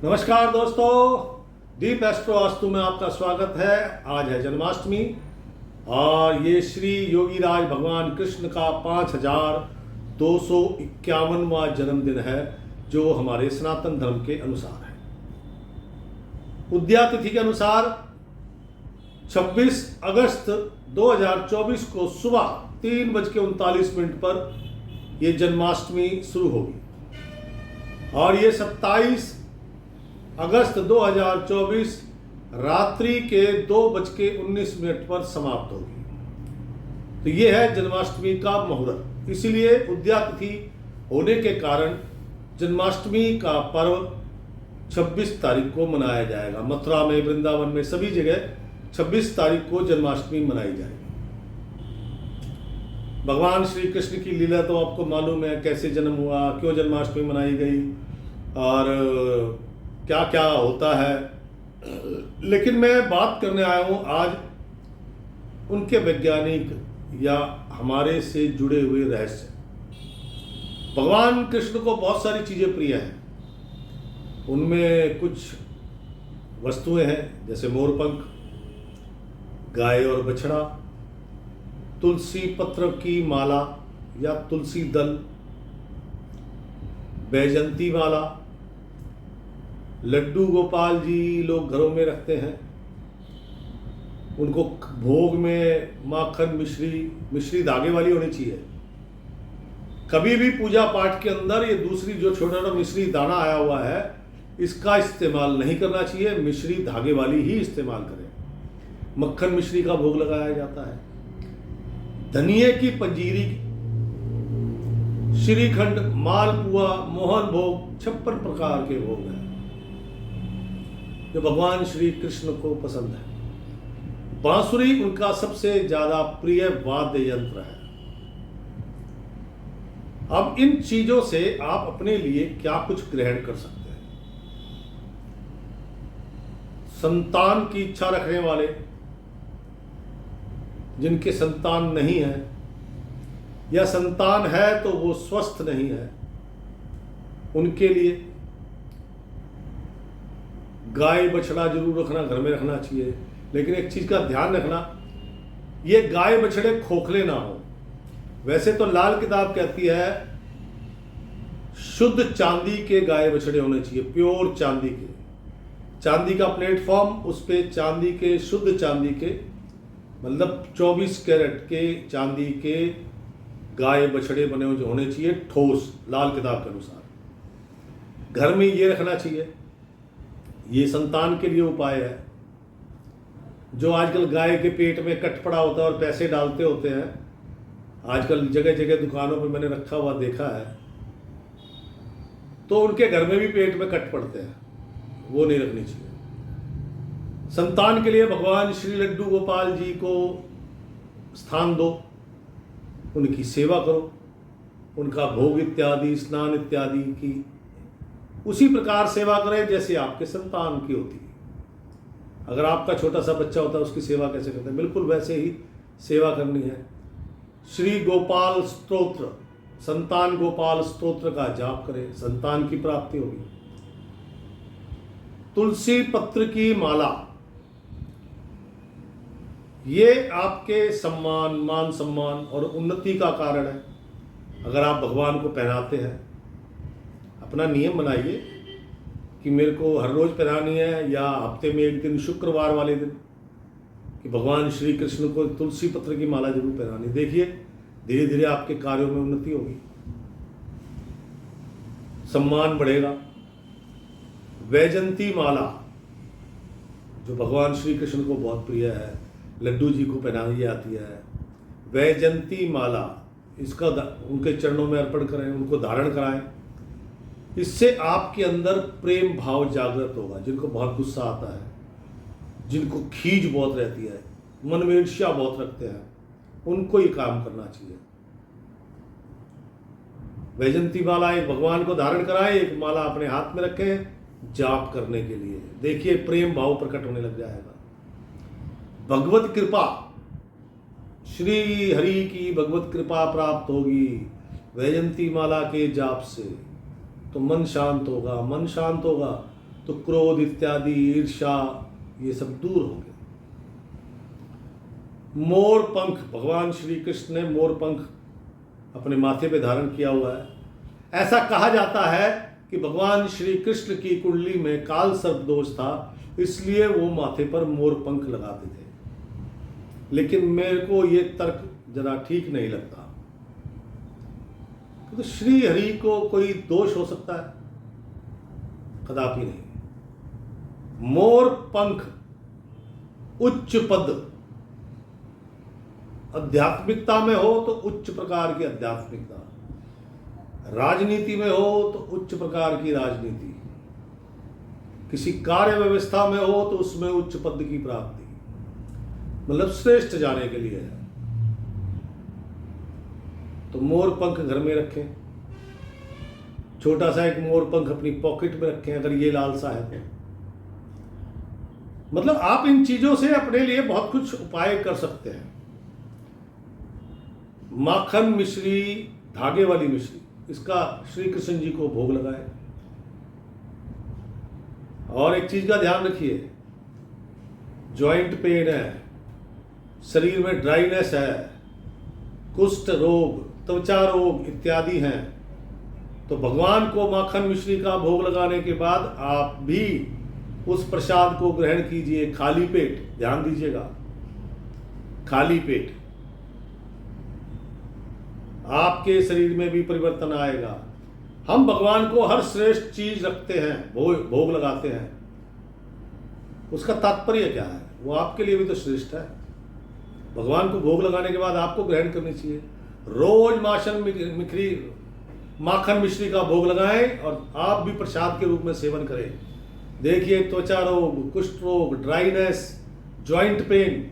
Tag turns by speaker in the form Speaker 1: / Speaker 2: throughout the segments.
Speaker 1: नमस्कार दोस्तों, दीप एस्ट्रो वास्तु में आपका स्वागत है। आज है जन्माष्टमी और ये श्री योगीराज भगवान कृष्ण का 5251वां जन्मदिन है, जो हमारे सनातन धर्म के अनुसार है। उदया तिथि के अनुसार 26 अगस्त 2024 को सुबह 3:39 पर ये जन्माष्टमी शुरू होगी और ये 27 अगस्त 2024 रात्रि के 2:19 पर समाप्त होगी। तो ये है जन्माष्टमी का मुहूर्त। इसीलिए उदया तिथि होने के कारण जन्माष्टमी का पर्व 26 तारीख को मनाया जाएगा। मथुरा में, वृंदावन में, सभी जगह 26 तारीख को जन्माष्टमी मनाई जाएगी। भगवान श्री कृष्ण की लीला तो आपको मालूम है, कैसे जन्म हुआ, क्यों जन्माष्टमी मनाई गई और क्या क्या होता है। लेकिन मैं बात करने आया हूँ आज उनके वैज्ञानिक या हमारे से जुड़े हुए रहस्य। भगवान कृष्ण को बहुत सारी चीज़ें प्रिय हैं। उनमें कुछ वस्तुएं हैं जैसे मोरपंख, गाय और बछड़ा, तुलसी पत्र की माला या तुलसी दल, बैजंती माला, लड्डू गोपाल जी लोग घरों में रखते हैं। उनको भोग में माखन, मिश्री धागे वाली होनी चाहिए। कभी भी पूजा पाठ के अंदर ये दूसरी जो छोटा छोटा मिश्री दाना आया हुआ है, इसका इस्तेमाल नहीं करना चाहिए। मिश्री धागे वाली ही इस्तेमाल करें। मक्खन मिश्री का भोग लगाया जाता है। धनिये की पंजीरी, श्रीखंड, मालपुआ, मोहन भोग, 56 प्रकार के भोग हैं जो भगवान श्री कृष्ण को पसंद है। बांसुरी उनका सबसे ज्यादा प्रिय वाद्य यंत्र है। अब इन चीजों से आप अपने लिए क्या कुछ ग्रहण कर सकते हैं। संतान की इच्छा रखने वाले, जिनके संतान नहीं है या संतान है तो वो स्वस्थ नहीं है, उनके लिए गाय बछड़ा जरूर रखना, घर में रखना चाहिए। लेकिन एक चीज का ध्यान रखना, ये गाय बछड़े खोखले ना हो। वैसे तो लाल किताब कहती है शुद्ध चांदी के गाय बछड़े होने चाहिए, प्योर चांदी के। चांदी का प्लेटफॉर्म, उस पे चांदी के, शुद्ध चांदी के, मतलब 24 कैरेट के चांदी के गाय बछड़े बने हुए होने चाहिए, ठोस, लाल किताब के अनुसार। घर में ये रखना चाहिए। ये संतान के लिए उपाय है। जो आजकल गाय के पेट में कट पड़ा होता है और पैसे डालते होते हैं, आजकल जगह जगह दुकानों पर मैंने रखा हुआ देखा है, तो उनके घर में भी पेट में कट पड़ते हैं, वो नहीं रखनी चाहिए। संतान के लिए भगवान श्री लड्डू गोपाल जी को स्थान दो, उनकी सेवा करो, उनका भोग इत्यादि, स्नान इत्यादि की उसी प्रकार सेवा करें जैसे आपके संतान की होती है। अगर आपका छोटा सा बच्चा होता है, उसकी सेवा कैसे करते हैं, बिल्कुल वैसे ही सेवा करनी है। श्री गोपाल स्तोत्र, संतान गोपाल स्तोत्र का जाप करें, संतान की प्राप्ति होगी। तुलसी पत्र की माला, ये आपके सम्मान, मान सम्मान और उन्नति का कारण है। अगर आप भगवान को पहनाते हैं, अपना नियम बनाइए कि मेरे को हर रोज पहनानी है या हफ्ते में एक दिन, शुक्रवार वाले दिन, कि भगवान श्री कृष्ण को तुलसी पत्र की माला जरूर पहनानी। देखिए धीरे धीरे आपके कार्यों में उन्नति होगी, सम्मान बढ़ेगा। वैजंती माला, जो भगवान श्री कृष्ण को बहुत प्रिय है, लड्डू जी को पहनाई जाती है। वैजंती माला, इसका उनके चरणों में अर्पण करें, उनको धारण कराएं। इससे आपके अंदर प्रेम भाव जागृत होगा। जिनको बहुत गुस्सा आता है, जिनको खीज बहुत रहती है, मन में ईर्ष्या बहुत रखते हैं, उनको ये काम करना चाहिए। वैजंती माला एक भगवान को धारण कराएं, एक माला अपने हाथ में रखें जाप करने के लिए। देखिए प्रेम भाव प्रकट होने लग जाएगा। भगवत कृपा, श्री हरि की भगवत कृपा प्राप्त होगी वैजंती माला के जाप से। तो मन शांत होगा। मन शांत होगा तो क्रोध इत्यादि, ईर्ष्या, ये सब दूर होंगे। मोर पंख, भगवान श्री कृष्ण ने मोर पंख अपने माथे पे धारण किया हुआ है। ऐसा कहा जाता है कि भगवान श्री कृष्ण की कुंडली में काल सर्प दोष था, इसलिए वो माथे पर मोर पंख लगाते थे। लेकिन मेरे को ये तर्क जरा ठीक नहीं लगता। तो श्री हरि को कोई दोष हो सकता है? कदापि नहीं। मोर पंख, उच्च पद, आध्यात्मिकता में हो तो उच्च प्रकार की आध्यात्मिकता, राजनीति में हो तो उच्च प्रकार की राजनीति, किसी कार्य व्यवस्था में हो तो उसमें उच्च पद की प्राप्ति, मतलब श्रेष्ठ जाने के लिए है। तो मोर पंख घर में रखें, छोटा सा एक मोर पंख अपनी पॉकेट में रखें अगर ये लालसा है तो। मतलब आप इन चीजों से अपने लिए बहुत कुछ उपाय कर सकते हैं। माखन मिश्री, धागे वाली मिश्री, इसका श्री कृष्ण जी को भोग लगाए। और एक चीज का ध्यान रखिए, जॉइंट पेन है, शरीर में ड्राइनेस है, कुष्ठ रोग, त्वचा रोग इत्यादि हैं, तो भगवान को माखन मिश्री का भोग लगाने के बाद आप भी उस प्रसाद को ग्रहण कीजिए खाली पेट। ध्यान दीजिएगा, खाली पेट, आपके शरीर में भी परिवर्तन आएगा। हम भगवान को हर श्रेष्ठ चीज रखते हैं, भोग लगाते हैं, उसका तात्पर्य क्या है? वो आपके लिए भी तो श्रेष्ठ है। भगवान को भोग लगाने के बाद आपको ग्रहण करनी चाहिए। रोज माखन मिश्री का भोग लगाएं और आप भी प्रसाद के रूप में सेवन करें। देखिए, त्वचा रोग, कुष्ठ रोग, ड्राइनेस, जॉइंट पेन,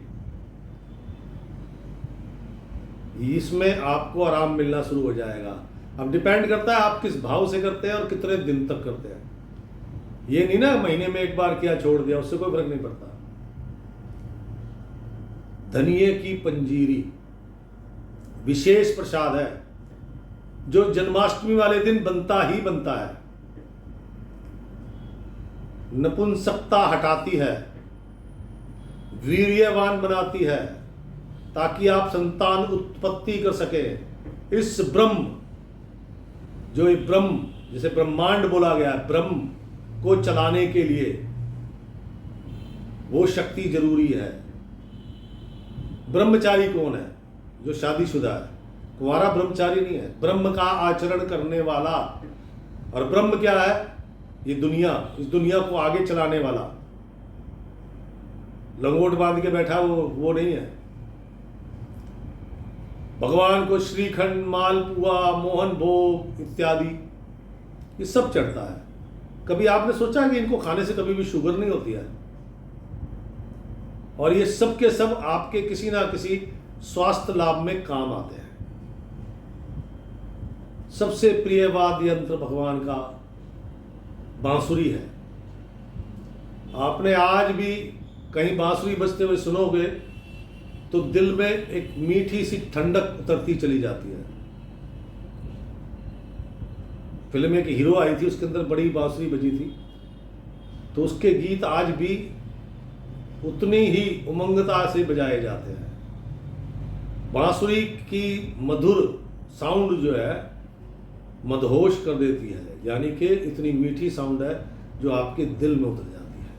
Speaker 1: इसमें आपको आराम मिलना शुरू हो जाएगा। अब डिपेंड करता है आप किस भाव से करते हैं और कितने दिन तक करते हैं। ये नहीं ना महीने में एक बार किया छोड़ दिया, उससे कोई फर्क नहीं पड़ता। धनिये की पंजीरी विशेष प्रसाद है जो जन्माष्टमी वाले दिन बनता ही बनता है। नपुंसकता हटाती है, वीर्यवान बनाती है, ताकि आप संतान उत्पत्ति कर सके। इस ब्रह्म, जो ये ब्रह्म, जिसे ब्रह्मांड बोला गया है, ब्रह्म को चलाने के लिए वो शक्ति जरूरी है। ब्रह्मचारी कौन है? जो शादीशुदा है। कुंवारा ब्रह्मचारी नहीं है, ब्रह्म का आचरण करने वाला। और ब्रह्म क्या है? ये दुनिया, इस दुनिया को आगे चलाने वाला। लंगोट बांध के बैठा वो नहीं है। भगवान को श्रीखंड, मालपुआ, मोहन भोग इत्यादि ये सब चढ़ता है। कभी आपने सोचा कि इनको खाने से कभी भी शुगर नहीं होती है? और ये सब के सब आपके किसी ना किसी स्वास्थ्य लाभ में काम आते हैं। सबसे प्रिय वाद्य यंत्र भगवान का बांसुरी है। आपने आज भी कहीं बांसुरी बजते हुए सुनोगे तो दिल में एक मीठी सी ठंडक उतरती चली जाती है। फिल्म एक हीरो आई थी, उसके अंदर बड़ी बांसुरी बजी थी, तो उसके गीत आज भी उतनी ही उमंगता से बजाए जाते हैं। बांसुरी की मधुर साउंड जो है मदहोश कर देती है, यानी कि इतनी मीठी साउंड है जो आपके दिल में उतर जाती है।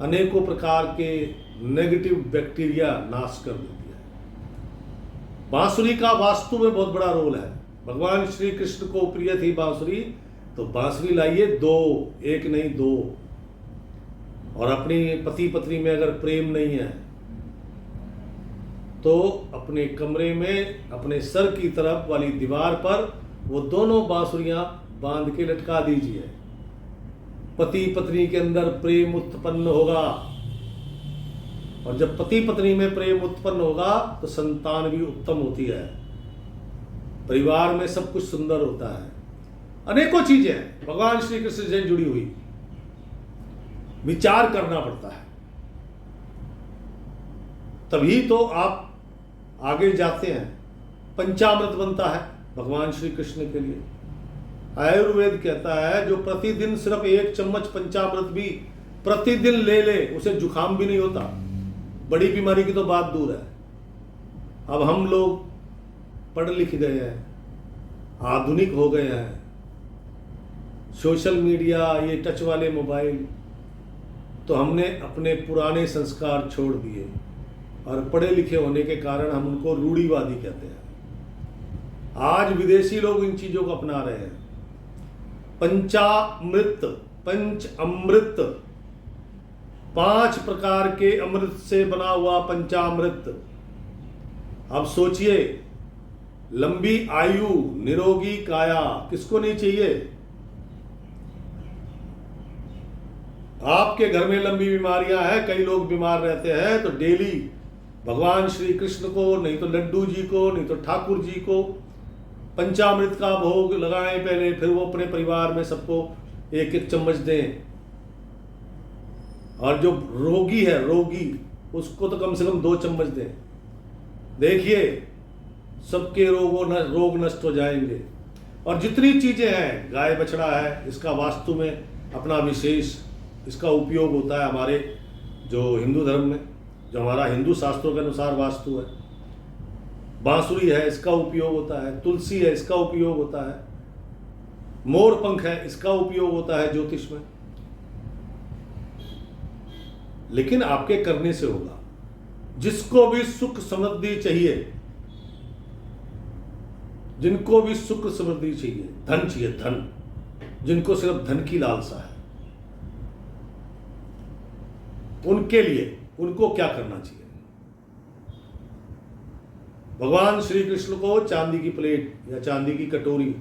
Speaker 1: अनेकों प्रकार के नेगेटिव बैक्टीरिया नाश कर देती है। बांसुरी का वास्तु में बहुत बड़ा रोल है। भगवान श्री कृष्ण को प्रिय थी बांसुरी, तो बांसुरी लाइए दो, एक नहीं दो। और अपनी पति पत्नी में अगर प्रेम नहीं है तो अपने कमरे में अपने सर की तरफ वाली दीवार पर वो दोनों बांसुरियां बांध के लटका दीजिए। पति पत्नी के अंदर प्रेम उत्पन्न होगा, और जब पति पत्नी में प्रेम उत्पन्न होगा तो संतान भी उत्तम होती है, परिवार में सब कुछ सुंदर होता है। अनेकों चीजें भगवान श्री कृष्ण से जुड़ी हुई, विचार करना पड़ता है, तभी तो आप आगे जाते हैं। पंचामृत बनता है भगवान श्री कृष्ण के लिए। आयुर्वेद कहता है जो प्रतिदिन सिर्फ 1 चम्मच पंचामृत भी प्रतिदिन ले ले उसे जुकाम भी नहीं होता। बड़ी बीमारी की तो बात दूर है। अब हम लोग पढ़ लिख गए हैं, आधुनिक हो गए हैं, सोशल मीडिया, ये टच वाले मोबाइल, तो हमने अपने पुराने संस्कार छोड़ दिए और पढ़े लिखे होने के कारण हम उनको रूढ़िवादी कहते हैं। आज विदेशी लोग इन चीजों को अपना रहे हैं। पंचामृत, पंच अमृत, 5 प्रकार के अमृत से बना हुआ पंचामृत। अब सोचिए, लंबी आयु, निरोगी काया किसको नहीं चाहिए? आपके घर में लंबी बीमारियां हैं, कई लोग बीमार रहते हैं, तो डेली भगवान श्री कृष्ण को, नहीं तो लड्डू जी को, नहीं तो ठाकुर जी को पंचामृत का भोग लगाएं पहले, फिर वो अपने परिवार में सबको 1-1 चम्मच दें। और जो रोगी है, रोगी, उसको तो कम से कम 2 चम्मच दें। देखिए सबके रोग नष्ट हो जाएंगे। और जितनी चीजें हैं, गाय बछड़ा है, इसका वास्तु में अपना विशेष इसका उपयोग होता है। हमारे जो हिंदू धर्म में, जो हमारा हिंदू शास्त्रों के अनुसार वास्तु है, बांसुरी है, इसका उपयोग होता है, तुलसी है, इसका उपयोग होता है, मोर पंख है, इसका उपयोग होता है ज्योतिष में। लेकिन आपके करने से होगा। जिसको भी सुख समृद्धि चाहिए, जिनको भी सुख समृद्धि चाहिए, धन चाहिए, धन, जिनको सिर्फ धन की लालसा है, उनके लिए उनको क्या करना चाहिए? भगवान श्री कृष्ण को चांदी की प्लेट या चांदी की कटोरी,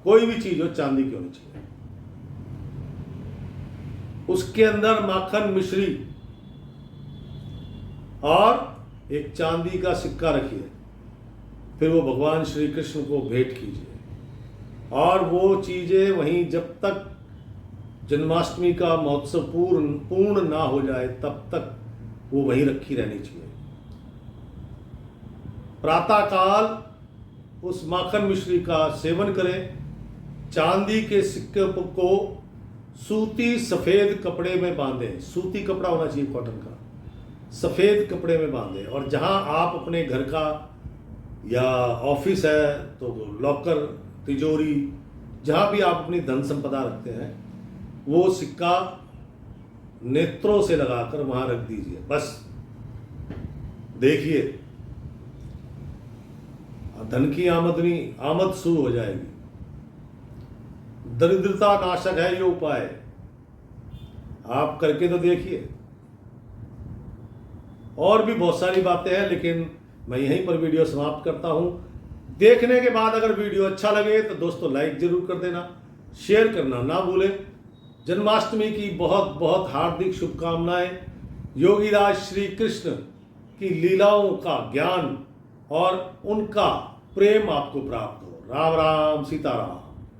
Speaker 1: कोई भी चीज हो चांदी की होनी चाहिए, उसके अंदर माखन मिश्री और एक चांदी का सिक्का रखिए, फिर वो भगवान श्री कृष्ण को भेंट कीजिए। और वो चीजें वहीं जब तक जन्माष्टमी का महोत्सव पूर्ण ना हो जाए तब तक वो वहीं रखी रहनी चाहिए। प्रातःकाल उस माखन मिश्री का सेवन करें। चांदी के सिक्के को सूती सफेद कपड़े में बांधें, सूती कपड़ा होना चाहिए, कॉटन का, सफेद कपड़े में बांधें। और जहां आप अपने घर का या ऑफिस है तो लॉकर, तिजोरी, जहां भी आप अपनी धन संपदा रखते हैं, वो सिक्का नेत्रों से लगाकर वहां रख दीजिए। बस देखिए धन की आमद शुरू हो जाएगी। दरिद्रता नाशक है ये उपाय, आप करके तो देखिए। और भी बहुत सारी बातें हैं, लेकिन मैं यहीं पर वीडियो समाप्त करता हूं। देखने के बाद अगर वीडियो अच्छा लगे तो दोस्तों लाइक जरूर कर देना, शेयर करना ना भूलें। जन्माष्टमी की बहुत बहुत हार्दिक शुभकामनाएं। योगीराज श्री कृष्ण की लीलाओं का ज्ञान और उनका प्रेम आपको प्राप्त हो। राम राम, सीताराम।